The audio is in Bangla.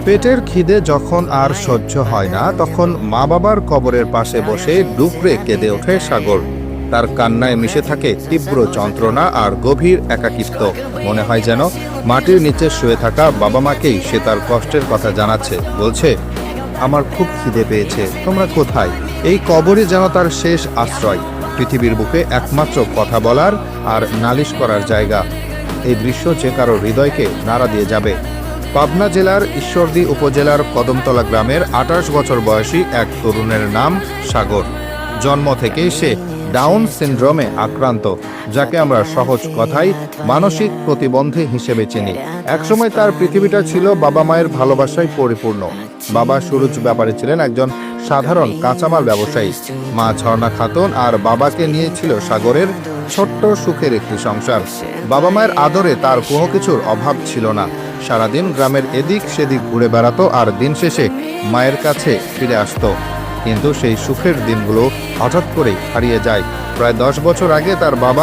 পেটের খিদে যখন আর সহ্য হয় না, তখন মা বাবার কবরের পাশে বসে ডুকরে কেঁদে ওঠে সাগর। তার কান্নায় মিশে থাকে তীব্র যন্ত্রণা আর গভীর একাকিত্ব। মনে হয় যেন মাটির নিচে শুয়ে থাকা বাবা মাকেই সে তার কষ্টের কথা জানাচ্ছে। বলছে, আমার খুব খিদে পেয়েছে, তোমরা কোথায়? এই কবরই যেন তার শেষ আশ্রয়, পৃথিবীর বুকে একমাত্র কথা বলার আর নালিশ করার জায়গা। এই দৃশ্য যে কারো হৃদয়কে নাড়া দিয়ে যাবে। পাবনা জেলার ঈশ্বরদী উপজেলার কদমতলা গ্রামের 28 বছর বয়সী এক তরুণের নাম সাগর। জন্ম থেকেই সে ডাউন সিনড্রোমে আক্রান্ত, যাকে আমরা সহজ কথায় মানসিক প্রতিবন্ধী হিসেবে চিনি। একসময় তার পৃথিবীটা ছিল বাবা মায়ের ভালোবাসায় পরিপূর্ণ। বাবা সুরজ ব্যাপারী ছিলেন একজন সাধারণ কাঁচামাল ব্যবসায়ী। মা ঝর্ণা খাতুন আর বাবাকে নিয়ে ছিল সাগরের ছোট্ট সুখের একটি সংসার। বাবা মায়ের আদরে তার কোনো কিছুর অভাব ছিল না। সারাদিন গ্রামের এদিক সেদিক ঘুরে বেড়াতো আর দিন শেষে মায়ের কাছে ফিরে আসতো। কিন্তু সেই সুখের দিনগুলো হঠাৎ করেই হারিয়ে যায়। প্রায় 10 বছর আগে তার বাবা